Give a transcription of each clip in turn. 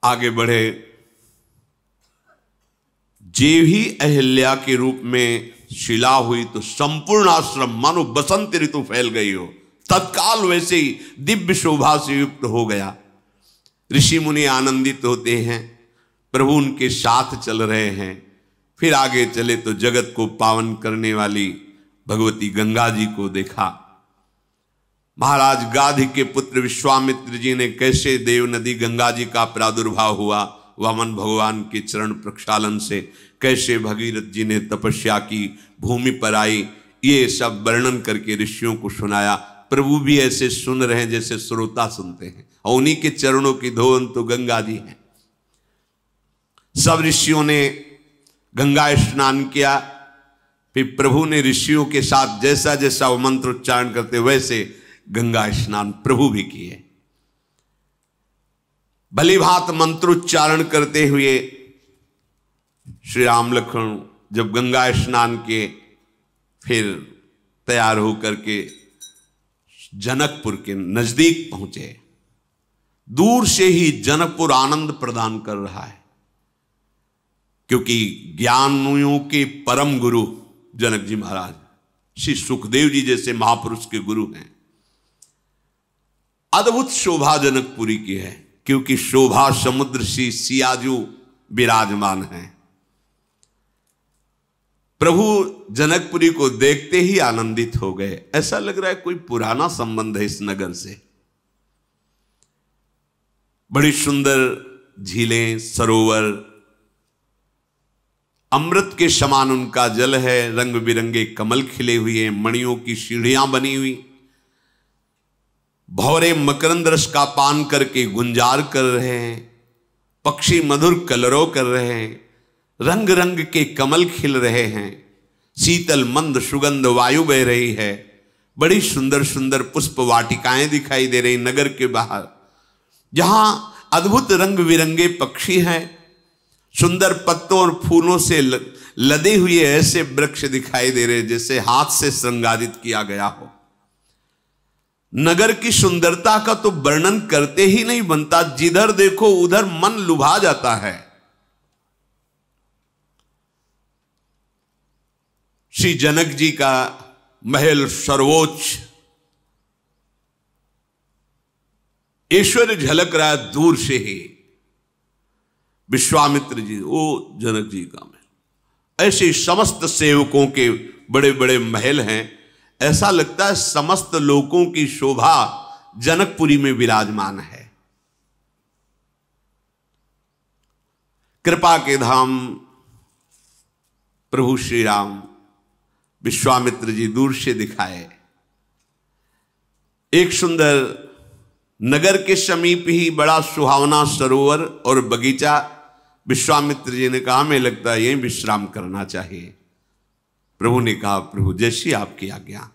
आगे बढ़े। जे भी अहिल्या के रूप में शिला हुई तो संपूर्ण आश्रम मानो बसंत ऋतु फैल गई हो, तत्काल वैसे ही दिव्य शोभा से युक्त हो गया। ऋषि मुनि आनंदित होते हैं, प्रभु उनके साथ चल रहे हैं। फिर आगे चले तो जगत को पावन करने वाली भगवती गंगा जी को देखा। महाराज गाधी के पुत्र विश्वामित्र जी ने कैसे देव नदी गंगा जी का प्रादुर्भाव हुआ, वामन भगवान के चरण प्रक्षालन से कैसे भगीरथ जी ने तपस्या की, भूमि पर आई, ये सब वर्णन करके ऋषियों को सुनाया। प्रभु भी ऐसे सुन रहे हैं जैसे श्रोता सुनते हैं, और उन्हीं के चरणों की धोन तो गंगा जी है। सब ऋषियों ने गंगा स्नान किया। फिर प्रभु ने ऋषियों के साथ जैसा जैसा वो मंत्र उच्चारण करते वैसे गंगा स्नान प्रभु भी किए। भली भांत मंत्रोच्चारण करते हुए श्री राम लक्ष्मण जब गंगा स्नान किए, फिर तैयार होकर के जनकपुर के नजदीक पहुंचे। दूर से ही जनकपुर आनंद प्रदान कर रहा है, क्योंकि ज्ञानियों के परम गुरु जनक जी महाराज श्री सुखदेव जी जैसे महापुरुष के गुरु हैं। अद्भुत शोभा जनकपुरी की है, क्योंकि शोभा समुद्र सी सियाजू विराजमान है। प्रभु जनकपुरी को देखते ही आनंदित हो गए। ऐसा लग रहा है कोई पुराना संबंध है इस नगर से। बड़ी सुंदर झीलें, सरोवर, अमृत के समान उनका जल है। रंग बिरंगे कमल खिले हुए, मणियों की सीढ़ियां बनी हुई, भौरे मकरंद रस का पान करके गुंजार कर रहे हैं, पक्षी मधुर कलरव कर रहे हैं, रंग रंग के कमल खिल रहे हैं, शीतल मंद सुगंध वायु बह रही है। बड़ी सुंदर सुंदर पुष्प वाटिकाएं दिखाई दे रही नगर के बाहर, जहां अद्भुत रंग बिरंगे पक्षी हैं। सुंदर पत्तों और फूलों से लदे हुए ऐसे वृक्ष दिखाई दे रहे जैसे हाथ से श्रृंगारित किया गया हो। नगर की सुंदरता का तो वर्णन करते ही नहीं बनता, जिधर देखो उधर मन लुभा जाता है। श्री जनक जी का महल सर्वोच्च, ऐश्वर्य झलक रहा है दूर से ही। विश्वामित्र जी, वो जनक जी का महल, ऐसे समस्त सेवकों के बड़े बड़े महल हैं। ऐसा लगता है समस्त लोकों की शोभा जनकपुरी में विराजमान है। कृपा के धाम प्रभु श्री राम विश्वामित्र जी दूर से दिखाए। एक सुंदर नगर के समीप ही बड़ा सुहावना सरोवर और बगीचा। विश्वामित्र जी ने कहा, हमें लगता है यहीं विश्राम करना चाहिए। प्रभु ने कहा, प्रभु जैसी आपकी आज्ञा।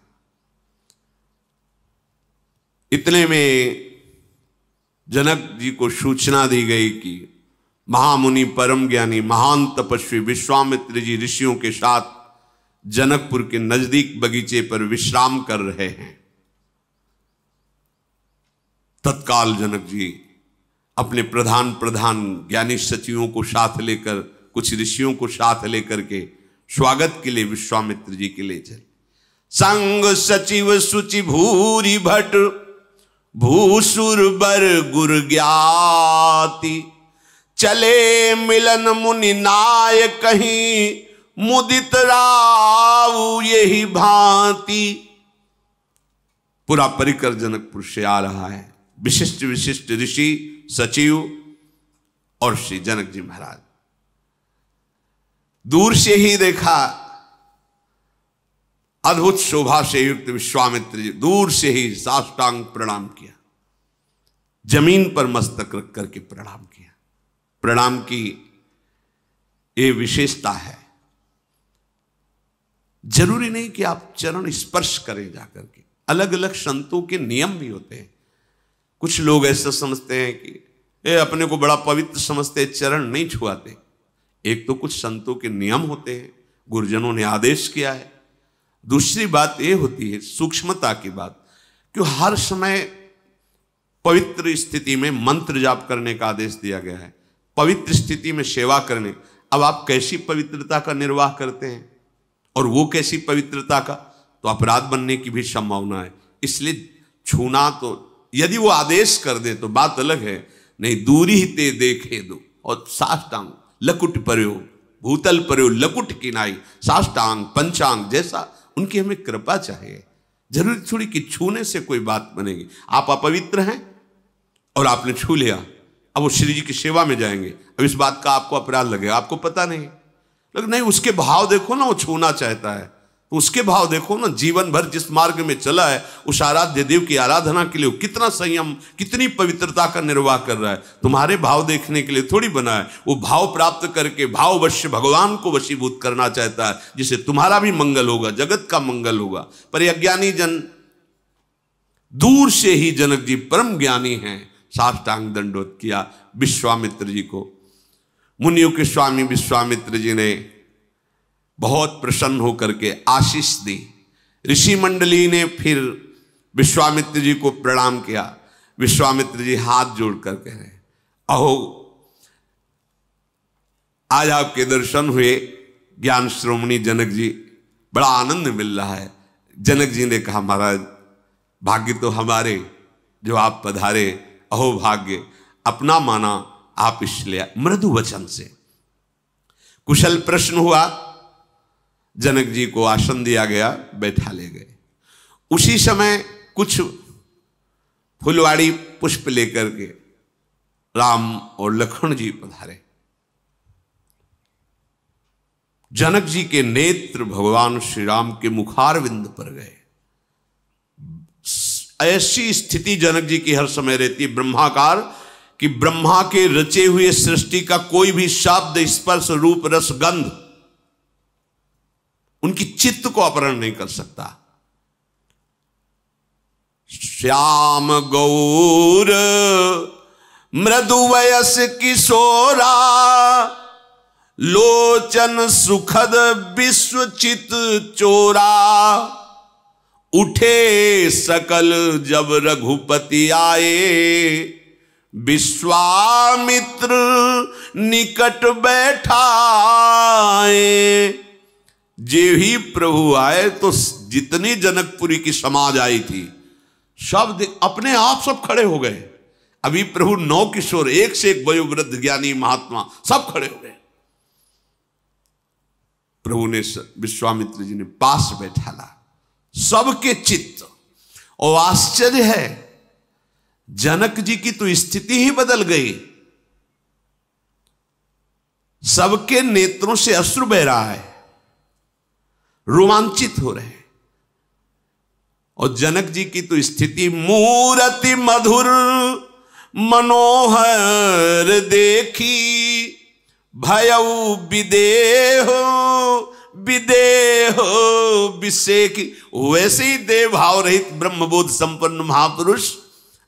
इतने में जनक जी को सूचना दी गई कि महामुनि परम ज्ञानी महान तपस्वी विश्वामित्र जी ऋषियों के साथ जनकपुर के नजदीक बगीचे पर विश्राम कर रहे हैं। तत्काल जनक जी अपने प्रधान ज्ञानी सचिवों को साथ लेकर, कुछ ऋषियों को साथ लेकर के स्वागत के लिए विश्वामित्र जी के लिए चले। संग सचिव सुचि भूरि भट भूसुर बर गुर ज्ञाति, चले मिलन मुनि नाय कहीं मुदित राव यही भांति। पूरा परिकर जनकपुर से आ रहा है। विशिष्ट विशिष्ट ऋषि, सचिव और श्री जनक जी महाराज। दूर से ही देखा, अद्भुत शोभा से युक्त विश्वामित्र जी दूर से ही साष्टांग प्रणाम किया, जमीन पर मस्तक रख करके प्रणाम किया। प्रणाम की ये विशेषता है। जरूरी नहीं कि आप चरण स्पर्श करें जाकर के, अलग अलग संतों के नियम भी होते हैं। कुछ लोग ऐसा समझते हैं कि ये अपने को बड़ा पवित्र समझते, चरण नहीं छुआते। एक तो कुछ संतों के नियम होते हैं, गुरुजनों ने आदेश किया है। दूसरी बात ये होती है सूक्ष्मता की बात, कि हर समय पवित्र स्थिति में मंत्र जाप करने का आदेश दिया गया है, पवित्र स्थिति में सेवा करने। अब आप कैसी पवित्रता का निर्वाह करते हैं और वो कैसी पवित्रता का, तो अपराध बनने की भी संभावना है। इसलिए छूना तो यदि वो आदेश कर दे तो बात अलग है, नहीं दूरी ही ते देखे दो। और साष्टांग लकुट पर्यो भूतल पर्यो लकुट किनाई, साष्टांग पंचांग जैसा उनकी हमें कृपा चाहिए। जरूरी थोड़ी कि छूने से कोई बात बनेगी। आप अपवित्र हैं और आपने छू लिया, अब वो श्री जी की सेवा में जाएंगे, अब इस बात का आपको अपराध लगेगा, आपको पता नहीं। लेकिन नहीं, उसके भाव देखो ना, वो छूना चाहता है तो उसके भाव देखो ना। जीवन भर जिस मार्ग में चला है उस आराध्य देव की आराधना के लिए कितना संयम, कितनी पवित्रता का निर्वाह कर रहा है। तुम्हारे भाव देखने के लिए थोड़ी बना है, वो भाव प्राप्त करके भाववश भगवान को वशीभूत करना चाहता है, जिससे तुम्हारा भी मंगल होगा, जगत का मंगल होगा। पर ये अज्ञानी जन दूर से ही जनक जी परम ज्ञानी हैं, साष्टांग दंडोत किया विश्वामित्र जी को। मुनियों के स्वामी विश्वामित्र जी ने बहुत प्रसन्न होकर के आशीष दी। ऋषि मंडली ने फिर विश्वामित्र जी को प्रणाम किया। विश्वामित्र जी हाथ जोड़ कर कह रहे, अहो आज आपके दर्शन हुए ज्ञान श्रोमणी जनक जी, बड़ा आनंद मिल रहा है। जनक जी ने कहा, महाराज भाग्य तो हमारे जो आप पधारे, अहो भाग्य अपना माना आप इसलिए। मृदु वचन से कुशल प्रश्न हुआ, जनक जी को आसन दिया गया, बैठा ले गए। उसी समय कुछ फुलवाड़ी पुष्प लेकर के राम और लक्ष्मण जी पधारे। जनक जी के नेत्र भगवान श्री राम के मुखारविंद पर गए। ऐसी स्थिति जनक जी की हर समय रहती है ब्रह्माकार, कि ब्रह्मा के रचे हुए सृष्टि का कोई भी शब्द, स्पर्श, रूप, रस, गंध उनकी चित्त को अपहरण नहीं कर सकता। श्याम गौर मृदु वयस किशोरा, लोचन सुखद विश्वचित चोरा। उठे सकल जब रघुपति आए, विश्वामित्र निकट बैठाए। जे ही प्रभु आए तो जितनी जनकपुरी की समाज आई थी सब अपने आप सब खड़े हो गए। अभी प्रभु 9 किशोर, एक से एक वयोवृद्ध ज्ञानी महात्मा सब खड़े हो गए। प्रभु ने विश्वामित्र जी ने पास बैठाला, सबके चित्त। और आश्चर्य है, जनक जी की तो स्थिति ही बदल गई। सबके नेत्रों से अश्रु बह रहा है, रोमांचित हो रहे हैं। और जनक जी की तो स्थिति, मूरति मधुर मनोहर देखी, भयउ विदेह विदेह विषेकी। वैसे ही देव भाव रहित ब्रह्मबोध संपन्न महापुरुष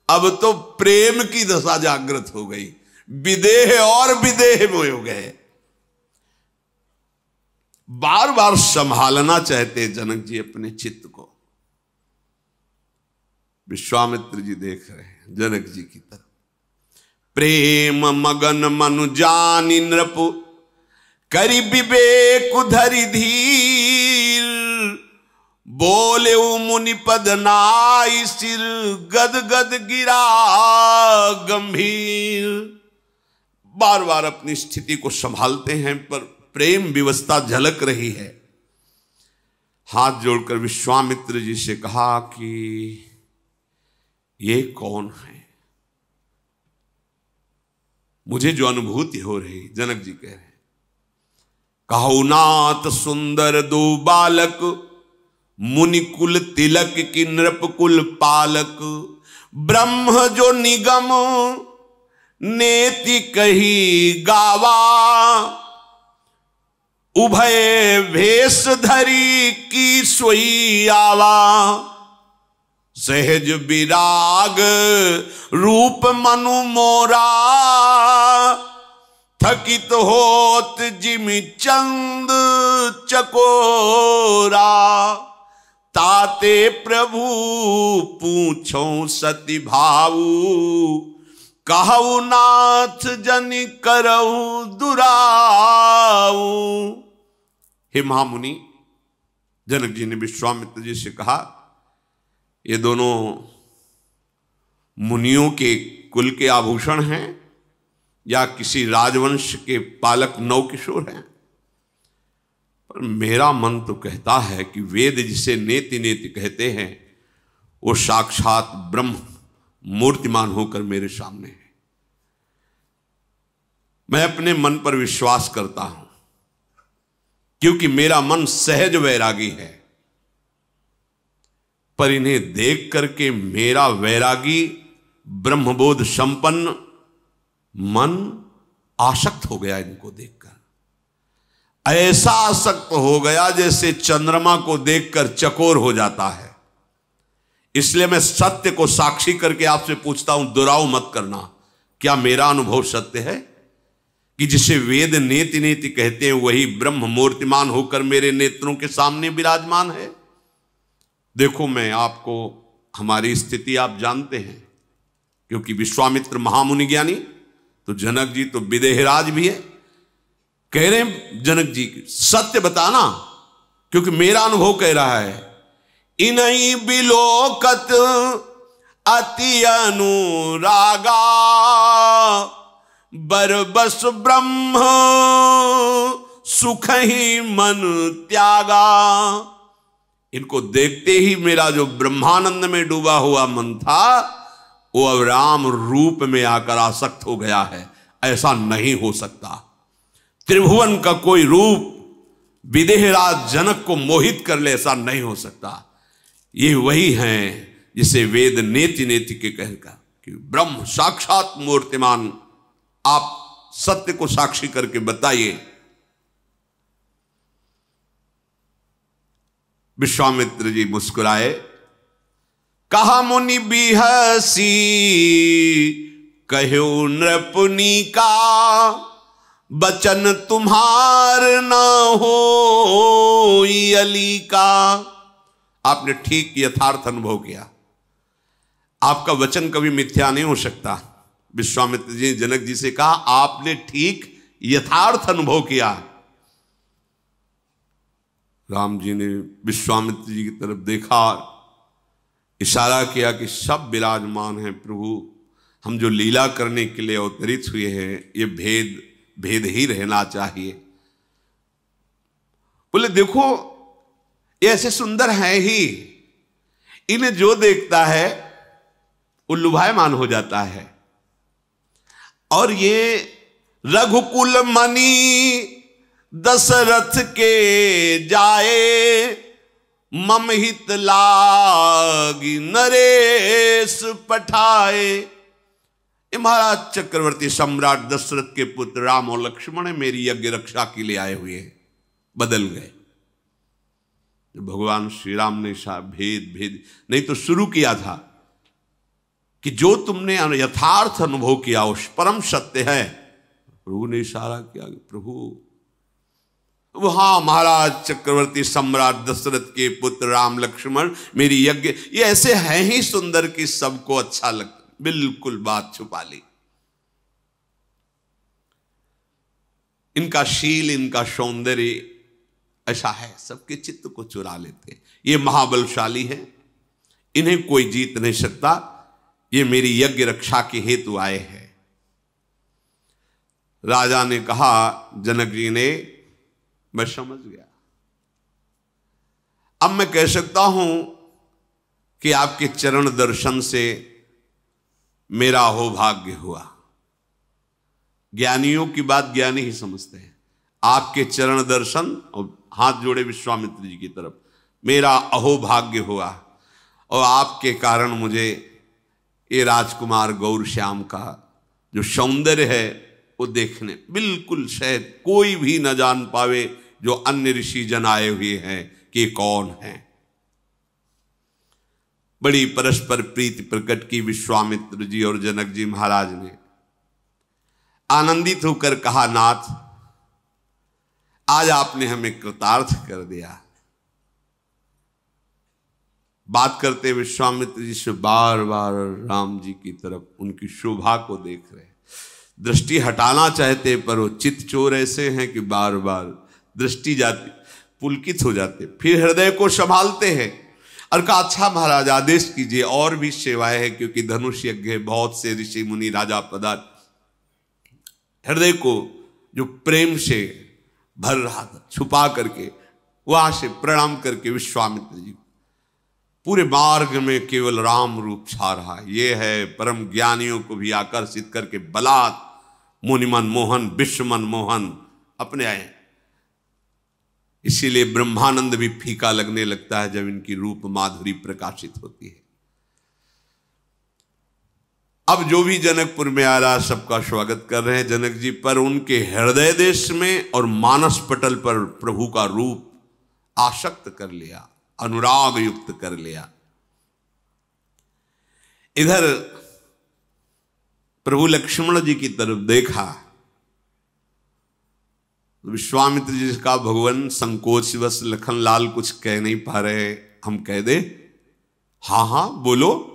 अब तो प्रेम की दशा जागृत हो गई, विदेह और विदेह में हो गए। बार बार संभालना चाहते जनक जी अपने चित्त को। विश्वामित्र जी देख रहे हैं जनक जी की तरफ। प्रेम मगन मनु जानि नृप, करि विवेक धरि धीर। बोले मुनि पद नाई, सिर गद गद गिरा गंभीर। बार बार अपनी स्थिति को संभालते हैं, पर प्रेम विवस्था झलक रही है। हाथ जोड़कर विश्वामित्र जी से कहा कि ये कौन है? मुझे जो अनुभूति हो रही, जनक जी कह रहे हैं, कहु नाथ सुंदर दो बालक, मुनि कुल तिलक की नृप कुल पालक। ब्रह्म जो निगम नेति कही गावा, उभय भेष धरी की सोई आवा। सहज विराग रूप मनु मोरा, थकित होत जिमि चंद चकोरा। ताते प्रभु पूछो सति भाऊ, कहु नाथ जन करऊ दुराऊ। हे महामुनि, जनक जी ने विश्वामित्र जी से कहा, ये दोनों मुनियों के कुल के आभूषण हैं या किसी राजवंश के पालक नवकिशोर हैं? पर मेरा मन तो कहता है कि वेद जिसे नेति नेति कहते हैं वो साक्षात ब्रह्म मूर्तिमान होकर मेरे सामने है। मैं अपने मन पर विश्वास करता हूं क्योंकि मेरा मन सहज वैरागी है, पर इन्हें देख करके मेरा वैरागी ब्रह्मबोध संपन्न मन आसक्त हो गया। इनको देखकर ऐसा आसक्त हो गया जैसे चंद्रमा को देखकर चकोर हो जाता है। इसलिए मैं सत्य को साक्षी करके आपसे पूछता हूं, दुराव मत करना, क्या मेरा अनुभव सत्य है कि जिसे वेद नेति नेति कहते हैं वही ब्रह्म मूर्तिमान होकर मेरे नेत्रों के सामने विराजमान है? देखो, मैं आपको, हमारी स्थिति आप जानते हैं, क्योंकि विश्वामित्र महामुनि ज्ञानी, तो जनक जी तो विदेहराज भी है। कह रहे हैं जनक जी सत्य बताना, क्योंकि मेरा अनुभव कह रहा है, इन्हीं बिलोकत अति अनुरागा, बरबस ब्रह्म सुख ही मन त्यागा। इनको देखते ही मेरा जो ब्रह्मानंद में डूबा हुआ मन था वो अब राम रूप में आकर आसक्त हो गया है। ऐसा नहीं हो सकता। त्रिभुवन का कोई रूप विदेहराज जनक को मोहित कर ले, ऐसा नहीं हो सकता। ये वही हैं जिसे वेद नेति नेति के कहकर कि ब्रह्म साक्षात मूर्तिमान। आप सत्य को साक्षी करके बताइए। विश्वामित्र जी मुस्कुराए, कहा मुनि बिहसी कहो नृपुनि का, बचन तुम्हार न हो अली का। आपने ठीक यथार्थ अनुभव किया, आपका वचन कभी मिथ्या नहीं हो सकता। विश्वामित्र जी ने जनक जी से कहा, आपने ठीक यथार्थ अनुभव किया। राम जी ने विश्वामित्र जी की तरफ देखा, इशारा किया कि सब विराजमान हैं प्रभु, हम जो लीला करने के लिए अवतरित हुए हैं ये भेद ही रहना चाहिए। बोले देखो ये ऐसे सुंदर हैं ही, इन्हें जो देखता है वो लुभायमान हो जाता है। और ये रघुकुल मणि दशरथ के जाए, मम हित लागी नरेश पठाए। ये महाराज चक्रवर्ती सम्राट दशरथ के पुत्र राम और लक्ष्मण मेरी यज्ञ रक्षा के लिए आए हुए हैं। बदल गए। भगवान श्री राम ने भेद नहीं तो शुरू किया था कि जो तुमने यथार्थ अनुभव किया उस परम सत्य है। प्रभु ने इशारा किया, प्रभु हाँ महाराज चक्रवर्ती सम्राट दशरथ के पुत्र राम लक्ष्मण मेरी यज्ञ ये ऐसे हैं ही सुंदर कि सबको अच्छा लगता। बिल्कुल बात छुपा ली। इनका शील, इनका सौंदर्य ऐसा है, सबके चित्त को चुरा लेते। ये महाबलशाली है, इन्हें कोई जीत नहीं सकता। ये मेरी यज्ञ रक्षा के हेतु आए हैं। राजा ने कहा, जनक जी ने, मैं समझ गया। अब मैं कह सकता हूं कि आपके चरण दर्शन से मेरा अहोभाग्य हुआ। ज्ञानियों की बात ज्ञानी ही समझते हैं। आपके चरण दर्शन और हाथ जोड़े विश्वामित्र जी की तरफ, मेरा अहोभाग्य हुआ। और आपके कारण मुझे ये राजकुमार गौर श्याम का जो सौंदर्य है वो देखने बिल्कुल शायद कोई भी न जान पावे जो अन्य ऋषि जन आए हुए हैं कि कौन है। बड़ी परस्पर प्रीति प्रकट की विश्वामित्र जी और जनक जी महाराज ने। आनंदित होकर कहा, नाथ आज आपने हमें कृतार्थ कर दिया। बात करते विश्वामित्र जी से बार बार राम जी की तरफ उनकी शोभा को देख रहे, दृष्टि हटाना चाहते, पर वो चित्त चोर ऐसे हैं कि बार बार दृष्टि जाती, पुलकित हो जाते, फिर हृदय को संभालते हैं और कहा अच्छा महाराज आदेश कीजिए, और भी सेवाएं हैं, क्योंकि धनुष यज्ञ है, बहुत से ऋषि मुनि राजा पदार्थ। हृदय को जो प्रेम से भर रहा था छुपा करके वहां से प्रणाम करके विश्वामित्र जी पूरे मार्ग में केवल राम रूप छा रहा है। ये है परम ज्ञानियों को भी आकर्षित करके बलात् मुनिमन मोहन विश्वमन मोहन अपने आए। इसीलिए ब्रह्मानंद भी फीका लगने लगता है जब इनकी रूप माधुरी प्रकाशित होती है। अब जो भी जनकपुर में आ रहा सबका स्वागत कर रहे हैं जनक जी, पर उनके हृदय देश में और मानस पटल पर प्रभु का रूप आसक्त कर लिया, अनुराग युक्त कर लिया। इधर प्रभु लक्ष्मण जी की तरफ देखा, विश्वामित्र जी का भगवान संकोच बस लखनलाल कुछ कह नहीं पा रहे, हम कह दे? हाँ हाँ बोलो।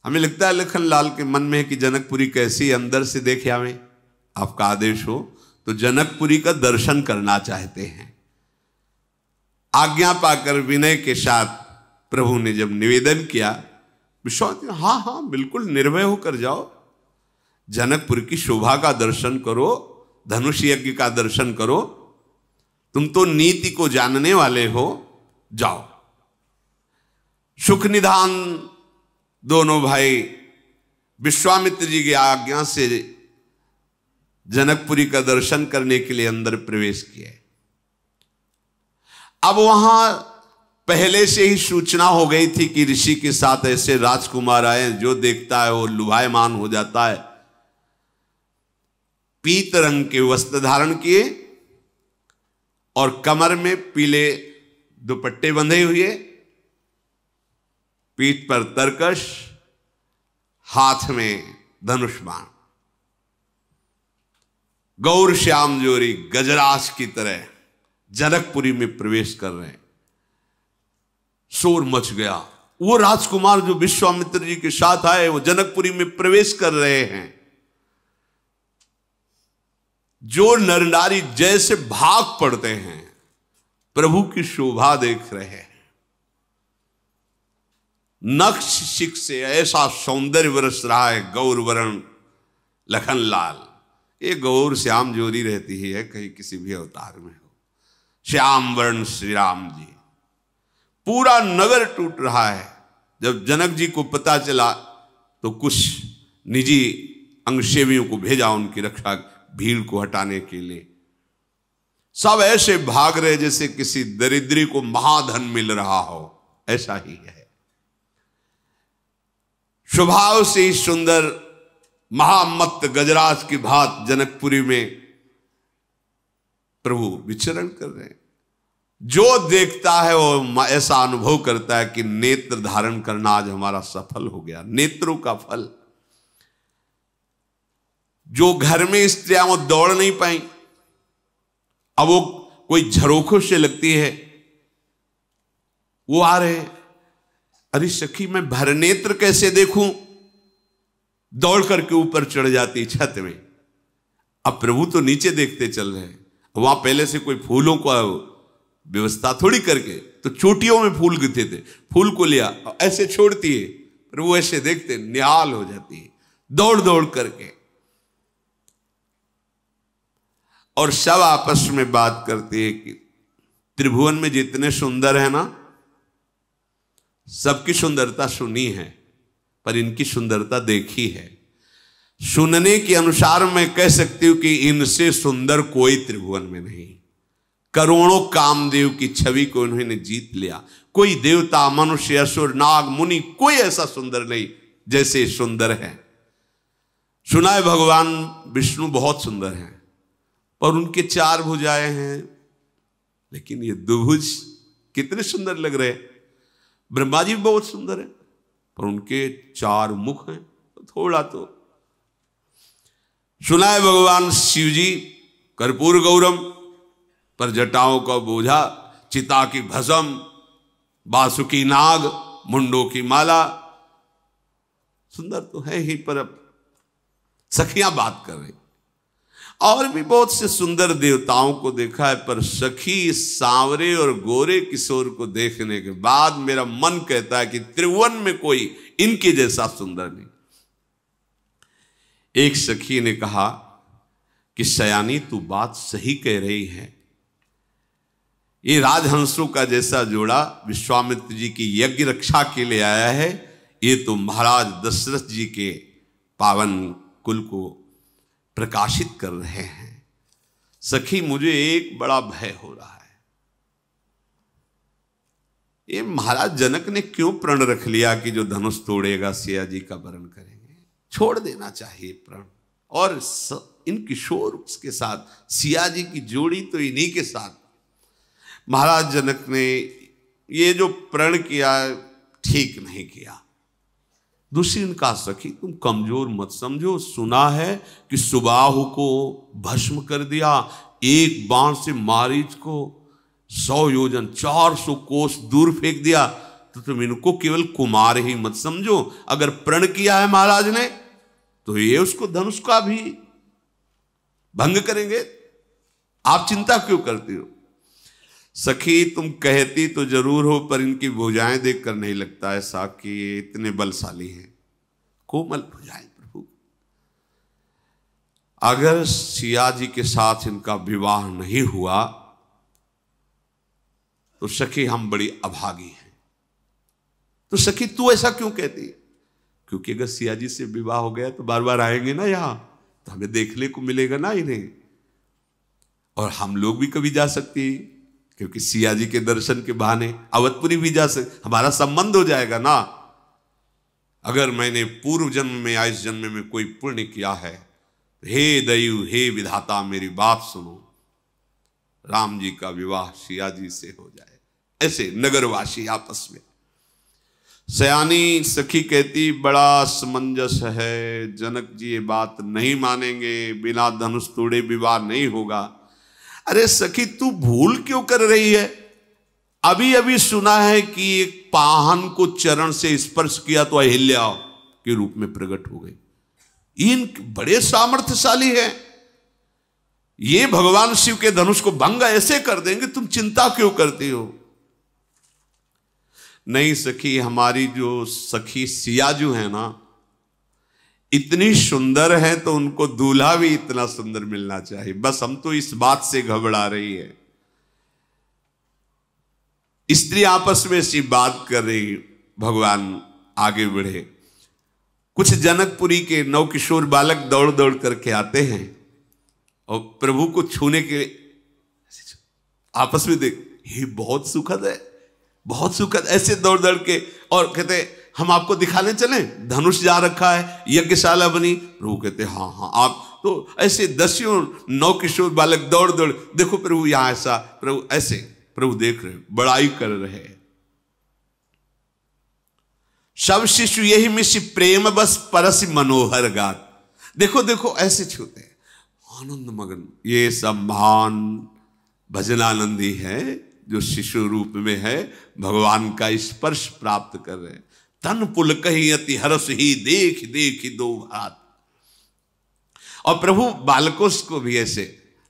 हमें लगता है लखनलाल के मन में है कि जनकपुरी कैसी अंदर से देखे हमें, आपका आदेश हो तो जनकपुरी का दर्शन करना चाहते हैं। आज्ञा पाकर विनय के साथ प्रभु ने जब निवेदन किया, विश्वामित्र हाँ हाँ बिल्कुल निर्भय होकर जाओ, जनकपुर की शोभा का दर्शन करो, धनुष यज्ञ का दर्शन करो, तुम तो नीति को जानने वाले हो, जाओ। सुख निधान दोनों भाई विश्वामित्र जी की आज्ञा से जनकपुरी का दर्शन करने के लिए अंदर प्रवेश किए। अब वहां पहले से ही सूचना हो गई थी कि ऋषि के साथ ऐसे राजकुमार आए, जो देखता है वो लुभायमान हो जाता है। पीत रंग के वस्त्र धारण किए और कमर में पीले दुपट्टे बंधे हुए, पीठ पर तरकश, हाथ में धनुष बाण, गौर श्याम जोरी गजराज की तरह जनकपुरी में प्रवेश कर रहे हैं। शोर मच गया। वो राजकुमार जो विश्वामित्र जी के साथ आए वो जनकपुरी में प्रवेश कर रहे हैं। जो नर नारी जैसे भाग पड़ते हैं, प्रभु की शोभा देख रहे हैं। नक्श शिख से ऐसा सौंदर्य बरस रहा है गौर वर्ण लखनलाल। ये गौर श्याम जोरी रहती है, कहीं किसी भी अवतार में हो। श्याम वर्ण श्री राम जी, पूरा नगर टूट रहा है। जब जनक जी को पता चला तो कुछ निजी अंगसेवियों को भेजा उनकी रक्षा, भीड़ को हटाने के लिए। सब ऐसे भाग रहे जैसे किसी दरिद्री को महाधन मिल रहा हो, ऐसा ही है। स्वभाव से ही सुंदर महामत्त गजराज की भात जनकपुरी में प्रभु विचरण कर रहे हैं। जो देखता है वो ऐसा अनुभव करता है कि नेत्र धारण करना आज हमारा सफल हो गया, नेत्रों का फल। जो घर में स्त्रियां वो दौड़ नहीं पाई, अब वो कोई झरोखों से लगती है, वो आ रहे, अरे सखी मैं भरनेत्र कैसे देखूं, दौड़ करके ऊपर चढ़ जाती छत में। अब प्रभु तो नीचे देखते चल रहे हैं, वहां पहले से कोई फूलों को व्यवस्था थोड़ी करके, तो चोटियों में फूल गिरते थे, फूल को लिया ऐसे छोड़ती है, प्रभु ऐसे देखते निहाल हो जाती है दौड़ दौड़ करके। और सब आपस में बात करती है कि त्रिभुवन में जितने सुंदर है ना, सबकी सुंदरता सुनी है पर इनकी सुंदरता देखी है। सुनने के अनुसार मैं कह सकती हूं कि इनसे सुंदर कोई त्रिभुवन में नहीं। करोड़ों कामदेव की छवि को उन्होंने जीत लिया। कोई देवता, मनुष्य, असुर, नाग, मुनि, कोई ऐसा सुंदर नहीं जैसे सुंदर है। सुना है भगवान विष्णु बहुत सुंदर हैं, पर उनके 4 भुजाएं हैं, लेकिन ये दुभुज कितने सुंदर लग रहे हैं। ब्रह्मा जी बहुत सुंदर है, पर उनके 4 मुख हैं, तो थोड़ा तो। सुना है भगवान शिव जी कर्पूर गौरम, पर जटाओं का बोझा, चिता की भस्म, बासुकी नाग, मुंडों की माला। सुंदर तो है ही, पर अब सखियां बात कर रही। और भी बहुत से सुंदर देवताओं को देखा है, पर सखी सांवरे और गोरे किशोर को देखने के बाद मेरा मन कहता है कि त्रिभुवन में कोई इनके जैसा सुंदर नहीं। एक सखी ने कहा कि सयानी तू बात सही कह रही है, ये राजहंसों का जैसा जोड़ा विश्वामित्र जी की यज्ञ रक्षा के लिए आया है, ये तो महाराज दशरथ जी के पावन कुल को प्रकाशित कर रहे हैं। सखी मुझे एक बड़ा भय हो रहा है, ये महाराज जनक ने क्यों प्रण रख लिया कि जो धनुष तोड़ेगा सिया जी का वरण करेंगे। छोड़ देना चाहिए प्रण, और इन किशोर उसके साथ, सिया जी की जोड़ी तो इन्हीं के साथ। महाराज जनक ने ये जो प्रण किया ठीक नहीं किया। दूसरी इनका सखी तुम कमजोर मत समझो, सुना है कि सुबाहु को भस्म कर दिया, एक बाण से मारीच को 100 योजन 400 कोस दूर फेंक दिया, तो तुम इनको केवल कुमार ही मत समझो। अगर प्रण किया है महाराज ने तो ये उसको धनुष का भी भंग करेंगे, आप चिंता क्यों करती हो। सखी तुम कहती तो जरूर हो, पर इनकी भुजाएं देखकर नहीं लगता ऐसा कि ये इतने बलशाली हैं। कोमल भुजाएं प्रभु। अगर सिया जी के साथ इनका विवाह नहीं हुआ तो सखी हम बड़ी अभागी हैं। तो सखी तू ऐसा क्यों कहती है? क्योंकि अगर सिया जी से विवाह हो गया तो बार बार आएंगे ना यहां, तो हमें देखने को मिलेगा ना इन्हें, और हम लोग भी कभी जा सकती, क्योंकि सिया जी के दर्शन के बहाने अवधपुरी भी जा सकते, हमारा संबंध हो जाएगा ना। अगर मैंने पूर्व जन्म में या इस जन्म में कोई पुण्य किया है, हे दयु हे विधाता मेरी बात सुनो, राम जी का विवाह सिया जी से हो जाए। ऐसे नगरवासी आपस में। सयानी सखी कहती बड़ा समंजस है, जनक जी ये बात नहीं मानेंगे, बिना धनुष तोड़े विवाह नहीं होगा। अरे सखी तू भूल क्यों कर रही है? अभी अभी सुना है कि एक पाहन को चरण से स्पर्श किया तो अहिल्या के रूप में प्रकट हो गई। इन बड़े सामर्थ्यशाली है, ये भगवान शिव के धनुष को भंग ऐसे कर देंगे, तुम चिंता क्यों करती हो? नहीं सखी, हमारी जो सखी सिया जो है ना, इतनी सुंदर है तो उनको दूल्हा भी इतना सुंदर मिलना चाहिए। बस हम तो इस बात से घबरा रही है। स्त्री आपस में ऐसी बात कर रही, भगवान आगे बढ़े। कुछ जनकपुरी के नवकिशोर बालक दौड़ दौड़ करके आते हैं और प्रभु को छूने के आपस में देख, ये बहुत सुखद है, बहुत सुखद, ऐसे दौड़ दौड़ के, और कहते हम आपको दिखाने चले, धनुष जा रखा है, यज्ञशाला बनी। प्रभु कहते हाँ हाँ आप तो ऐसे दसियों नवकिशोर बालक दौड़ दौड़, देखो प्रभु यहां ऐसा, प्रभु ऐसे, प्रभु देख रहे, बड़ाई कर रहे। सब शिशु यही मिशी प्रेम बस परस मनोहर गात। देखो देखो ऐसे छूते हैं, आनंद मगन। ये सब महान भजनानंदी है जो शिशु रूप में है, भगवान का स्पर्श प्राप्त कर रहे हैं। तन पुल कही अति हरस ही देख देख दो भात। और प्रभु बालकों को भी ऐसे,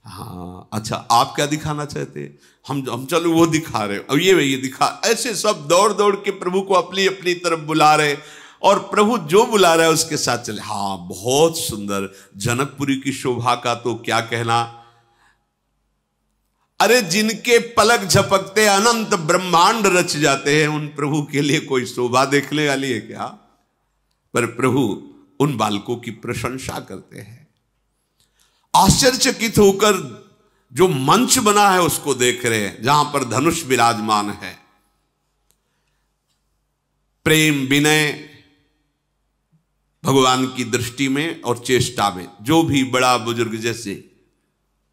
हाँ अच्छा आप क्या दिखाना चाहते हैं, हम चलो वो दिखा रहे, अब ये दिखा, ऐसे सब दौड़ दौड़ के प्रभु को अपनी अपनी तरफ बुला रहे, और प्रभु जो बुला रहा है उसके साथ चले। हाँ बहुत सुंदर, जनकपुरी की शोभा का तो क्या कहना। अरे जिनके पलक झपकते अनंत ब्रह्मांड रच जाते हैं, उन प्रभु के लिए कोई शोभा देखने वाली है क्या? पर प्रभु उन बालकों की प्रशंसा करते हैं। आश्चर्यचकित होकर जो मंच बना है उसको देख रहे हैं, जहां पर धनुष विराजमान है। प्रेम विनय भगवान की दृष्टि में और चेष्टा में, जो भी बड़ा बुजुर्ग जैसे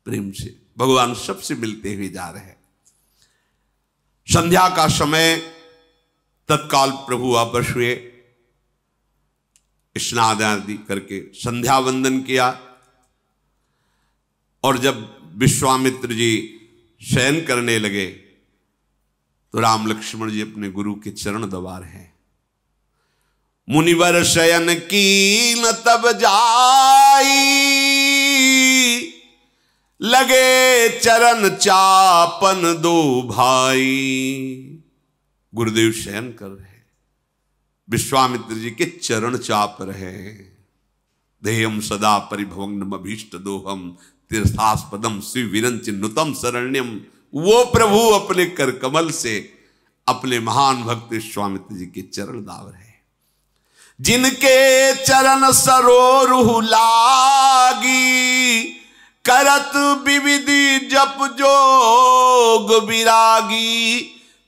प्रेम से भगवान सबसे मिलते हुए जा रहे हैं। संध्या का समय, तत्काल प्रभु वापस हुए, स्नान आदि करके संध्या वंदन किया, और जब विश्वामित्र जी शयन करने लगे तो राम लक्ष्मण जी अपने गुरु के चरण दबा रहे हैं। मुनिवर शयन की न तब जाई, लगे चरण चापन दो भाई। गुरुदेव शयन कर रहे हैं, विश्वामित्र जी के चरण चाप रहे हैं। देयम सदा परिभवग्नम अभीष्ट दोहम तीर्थास्पदम श्री विरंच नुतम शरण्यम। वो प्रभु अपने कर कमल से अपने महान भक्त विश्वामित्र जी के चरण दाव रहे, जिनके चरण सरोरुह लागी, करत विविधि जप जोग विरागी।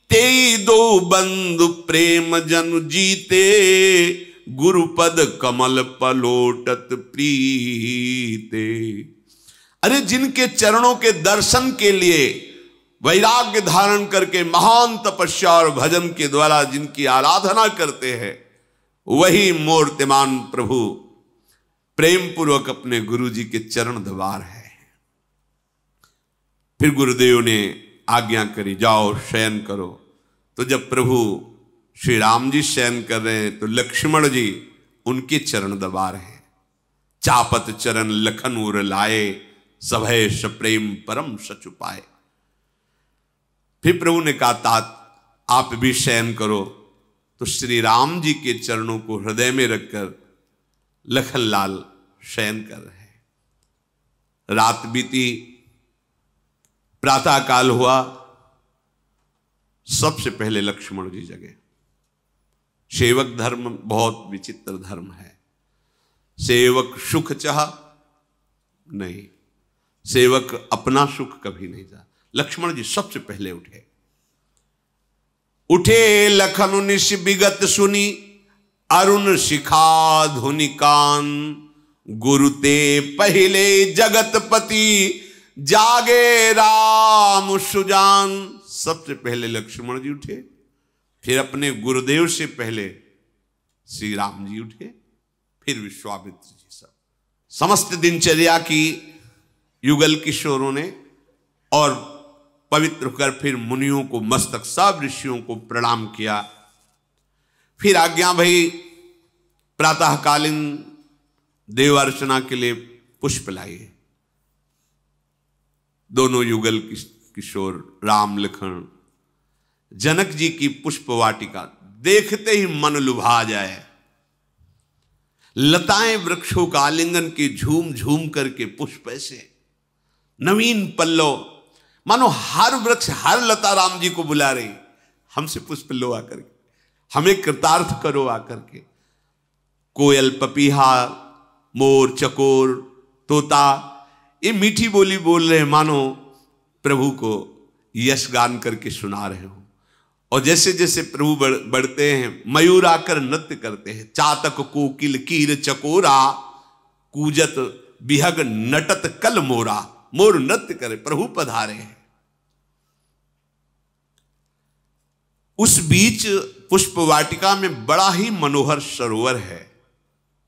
तेई दो बंधु प्रेम जनु जीते, गुरुपद कमल पलोटत प्रीते। अरे जिनके चरणों के दर्शन के लिए वैराग्य धारण करके महान तपस्या और भजन के द्वारा जिनकी आराधना करते हैं, वही मूर्तिमान प्रभु प्रेम पूर्वक अपने गुरु जी के चरण दबा रहे हैं। फिर गुरुदेव ने आज्ञा करी, जाओ शयन करो। तो जब प्रभु श्री राम जी शयन कर रहे हैं तो लक्ष्मण जी उनके चरण दबा रहे हैं। चापत चरण लखन उर लाए, सभय सप्रेम परम सच पाए। फिर प्रभु ने कहा, तात आप भी शयन करो। तो श्री राम जी के चरणों को हृदय में रखकर लखनलाल शयन कर रहे हैं। रात बीती, प्रातः काल हुआ, सबसे पहले लक्ष्मण जी जगे। सेवक धर्म बहुत विचित्र धर्म है। सेवक सुख चाह नहीं, सेवक अपना सुख कभी नहीं चाह। लक्ष्मण जी सबसे पहले उठे। उठे लखन निश विगत सुनी, अरुण शिखा धुनि कान। गुरु ते पहले जगतपति, जागे राम सुजान। सबसे पहले लक्ष्मण जी उठे, फिर अपने गुरुदेव से पहले श्री राम जी उठे, फिर विश्वामित्र जी। सब समस्त दिनचर्या की युगल किशोरों ने और पवित्र होकर फिर मुनियों को मस्तक, सब ऋषियों को प्रणाम किया। फिर आज्ञा भई, प्रातःकालीन देव अर्चना के लिए पुष्प लाइए। दोनों युगल किशोर राम लखन जनक जी की पुष्प वाटिका देखते ही मन लुभा जाए। लताएं वृक्षों का आलिंगन की झूम झूम करके पुष्प ऐसे नवीन पल्लव, मानो हर वृक्ष हर लता राम जी को बुला रही, हमसे पुष्प लो आकर के, हमें कृतार्थ करो आकर के। कोयल, पपीहा, मोर, चकोर, तोता ये मीठी बोली बोल रहे, मानो प्रभु को यश गान करके सुना रहे हो। और जैसे जैसे प्रभु बढ़ते हैं, मयूर आकर नृत्य करते हैं। चातक कोकिल कीर चकोरा, कूजत बिहग नटत कल मोरा। मोर नृत्य करे, प्रभु पधारे हैं। उस बीच पुष्प वाटिका में बड़ा ही मनोहर सरोवर है।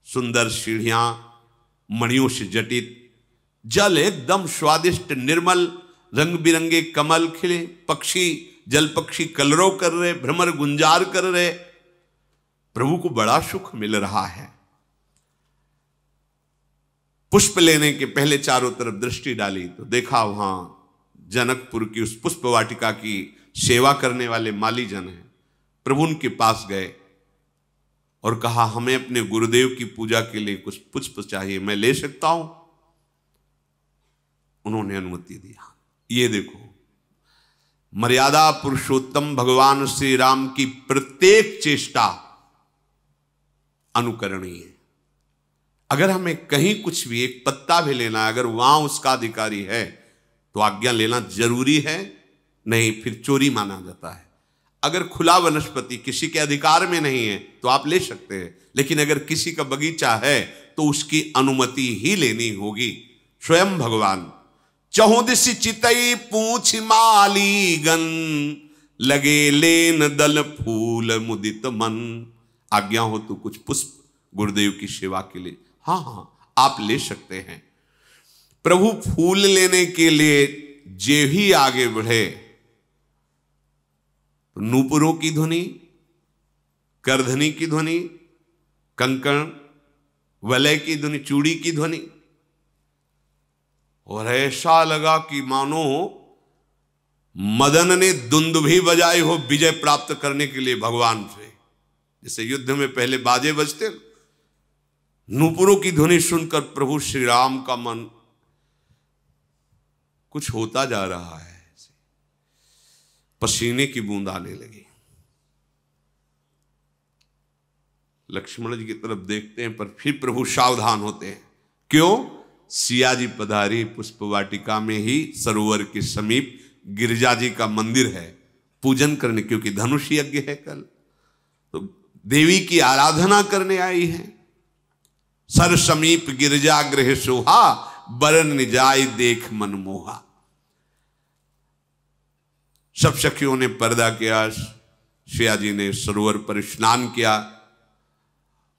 सुंदर सीढ़ियां, मणियों से जटित, जल एकदम स्वादिष्ट निर्मल, रंग बिरंगे कमल खिले, पक्षी, जल पक्षी कलरव कर रहे, भ्रमर गुंजार कर रहे। प्रभु को बड़ा सुख मिल रहा है। पुष्प लेने के पहले चारों तरफ दृष्टि डाली तो देखा वहां जनकपुर की उस पुष्प वाटिका की सेवा करने वाले माली जन हैं। प्रभु उनके पास गए और कहा, हमें अपने गुरुदेव की पूजा के लिए कुछ पुष्प चाहिए, मैं ले सकता हूं? उन्होंने अनुमति दिया। ये देखो, मर्यादा पुरुषोत्तम भगवान श्री राम की प्रत्येक चेष्टा अनुकरणीय है। अगर हमें कहीं कुछ भी एक पत्ता भी लेना है, अगर वहां उसका अधिकारी है तो आज्ञा लेना जरूरी है, नहीं फिर चोरी माना जाता है। अगर खुला वनस्पति किसी के अधिकार में नहीं है तो आप ले सकते हैं, लेकिन अगर किसी का बगीचा है तो उसकी अनुमति ही लेनी होगी। स्वयं भगवान चहुदिश चितई पूछ मालीगन, लगे लेन दल फूल मुदित मन। आज्ञा हो तो कुछ पुष्प गुरुदेव की सेवा के लिए, हाँ हाँ आप ले सकते हैं। प्रभु फूल लेने के लिए जे ही आगे बढ़े तो नूपुरों की ध्वनि, करधनी की ध्वनि, कंकण वलय की ध्वनि, चूड़ी की ध्वनि, और ऐसा लगा कि मानो मदन ने दुंदुभी बजाई हो विजय प्राप्त करने के लिए भगवान से। जैसे युद्ध में पहले बाजे बजते, नूपुरों की ध्वनि सुनकर प्रभु श्री राम का मन कुछ होता जा रहा है, पसीने की बूंद आने लगी। लक्ष्मण जी की तरफ देखते हैं, पर फिर प्रभु सावधान होते हैं। क्यों? सिया जी पधारी पुष्प वाटिका में ही सरोवर के समीप गिरिजा जी का मंदिर है, पूजन करने, क्योंकि धनुष यज्ञ है कल, तो देवी की आराधना करने आई है। सर समीप गिरिजा गृह सोहा, बरन निजाय देख मन मोहा। सब सखियों ने पर्दा किया, सिया जी ने सरोवर पर स्नान किया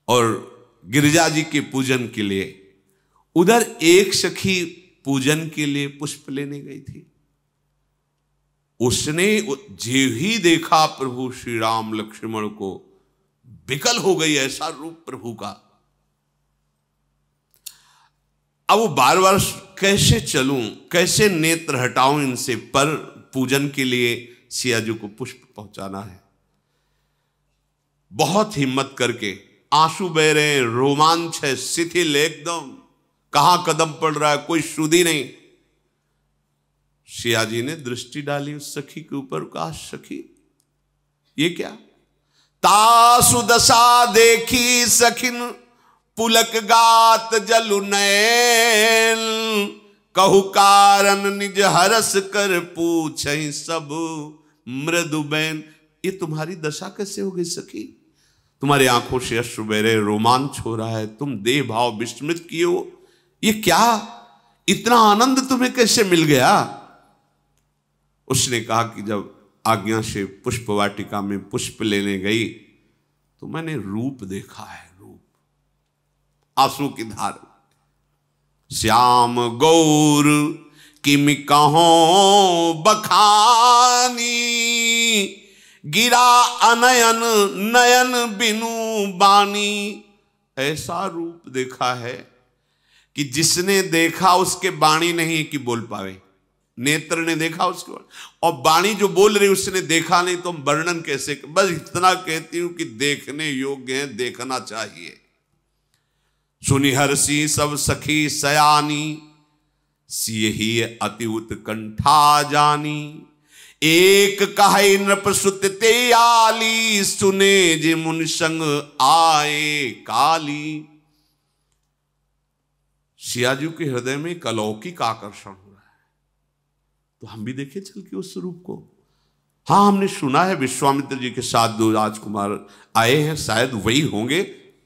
और गिरिजा जी के पूजन के लिए, उधर एक सखी पूजन के लिए पुष्प लेने गई थी। उसने जो ही देखा प्रभु श्री राम लक्ष्मण को, विकल हो गई, ऐसा रूप प्रभु का। अब वो बार बार कैसे चलूं, कैसे नेत्र हटाऊं इनसे, पर पूजन के लिए सिया जी को पुष्प पहुंचाना है। बहुत हिम्मत करके, आंसू बह रहे हैं, रोमांच है, शिथिल एकदम, कहां कदम पड़ रहा है, कोई सुधी नहीं। सिया जी ने दृष्टि डाली उस सखी के ऊपर, कहा सखी ये क्या? तासु दशा देखी सखिन पुलक गात जलु नैन, कहु कारण निज हरस कर पूछहि सब मृदु बैन। ये तुम्हारी दशा कैसे हो गई सखी? तुम्हारी आंखों से अश्रु बह रहे, रोमांच हो रहा है, तुम देह भाव विस्मृत किए हो, ये क्या? इतना आनंद तुम्हें कैसे मिल गया? उसने कहा कि जब आज्ञा से पुष्प वाटिका में पुष्प लेने गई तो मैंने रूप देखा है, रूप, आंसू की धार। श्याम गौर किम कहों बखानी, गिरा अनयन नयन बिनु बानी। ऐसा रूप देखा है कि जिसने देखा उसके वाणी नहीं कि बोल पावे। नेत्र ने देखा उसके, और वाणी जो बोल रही उसने देखा नहीं, तो हम वर्णन कैसे? बस इतना कहती हूं कि देखने योग्य है, देखना चाहिए। सुनि हर्षी सब सखी सयानी, सिय ही अति उत्कंठा जानी। एक कहे नृपसुत ते आली, सुने जे मुनि संग आए काली। सिया जी के हृदय में एक अलौकिक आकर्षण हो रहा है, तो हम भी देखें चल के उस रूप को। हाँ, हमने सुना है विश्वामित्र जी के साथ 2 राजकुमार आए हैं, शायद वही होंगे,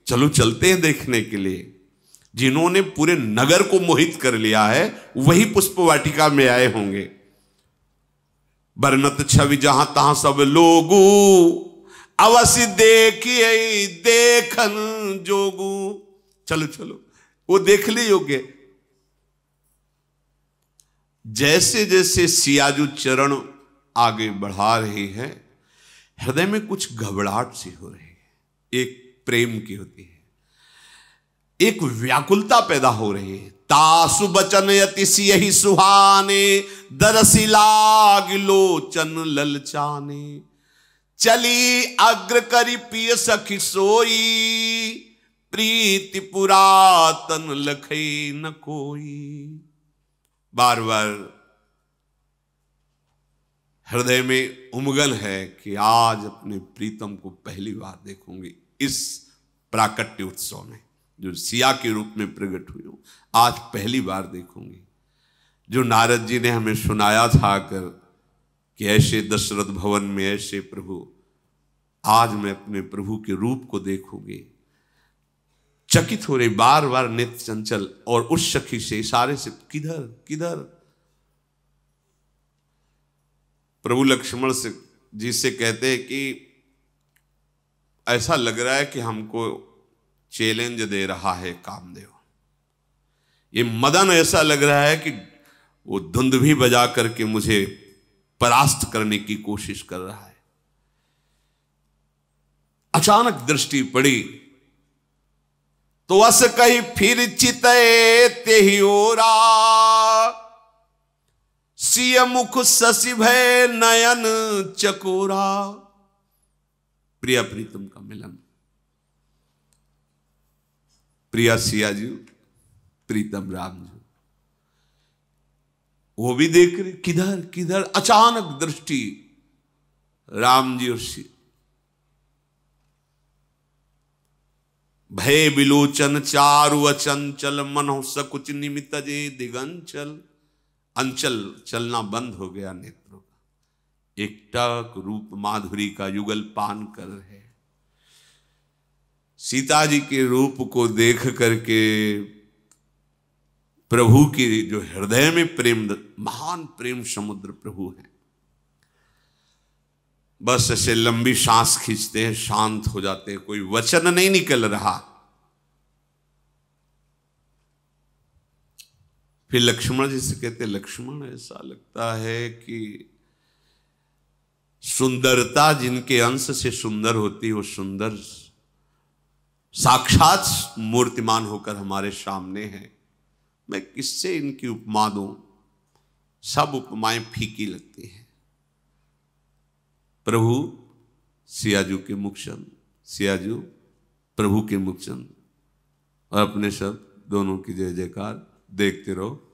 चलो चलते हैं देखने के लिए। जिन्होंने पूरे नगर को मोहित कर लिया है वही पुष्प वाटिका में आए होंगे। बरनत छवि जहां तहां सब लोगू, अवश्य देखिए देखन जोगू। चलो चलो, वो देखने योग्य। जैसे जैसे सियाजू चरण आगे बढ़ा रहे हैं, हृदय में कुछ घबराहट सी हो रही है, एक प्रेम की होती है, एक व्याकुलता पैदा हो रही है। तासु बचन यति सियहि सुहाने, दरसि लाग लोचन ललचाने। चली अग्र करी पिय सखी सोई, प्रीति पुरातन लखई न कोई। बार बार हृदय में उमगन है कि आज अपने प्रीतम को पहली बार देखूंगी इस प्राकट्य उत्सव में, जो सिया के रूप में प्रकट हुई हूं, आज पहली बार देखूंगी। जो नारद जी ने हमें सुनाया था कर कि ऐसे दशरथ भवन में ऐसे प्रभु, आज मैं अपने प्रभु के रूप को देखूंगी। चकित हो रही, बार बार नित्य चंचल, और उस सखी से इशारे से किधर किधर। प्रभु लक्ष्मण से जी से कहते हैं कि ऐसा लग रहा है कि हमको चैलेंज दे रहा है कामदेव। ये मदन ऐसा लग रहा है कि वो धुंध भी बजा करके मुझे परास्त करने की कोशिश कर रहा है। अचानक दृष्टि पड़ी तो अस कही फिर चितए तेहि ओरा, सिय मुख शशि भय नयन चकोरा। प्रिया प्रीतम का मिलन, प्रिया सिया जी, प्रीतम राम जी, वो भी देख रहे किधर किधर। अचानक दृष्टि राम जी और भय विलोचन चारु अचंचल, मन सकुच निमित जे दिगंचल। अंचल चलना बंद हो गया नेत्रों का, एकटक रूप माधुरी का युगल पान कर रहे। सीता जी के रूप को देख करके प्रभु की जो हृदय में प्रेम, महान प्रेम समुद्र प्रभु है, बस ऐसे लंबी सांस खींचते हैं, शांत हो जाते हैं, कोई वचन नहीं निकल रहा। फिर लक्ष्मण जी से कहते, लक्ष्मण ऐसा लगता है कि सुंदरता जिनके अंश से सुंदर होती है वो सुंदर साक्षात मूर्तिमान होकर हमारे सामने है। मैं किससे इनकी उपमा दूं, सब उपमाएं फीकी लगती हैं। प्रभु सियाजू के मुखचंद, सियाजू प्रभु के मुखचंद, और अपने शब्द दोनों की जय जयकार। देखते रहो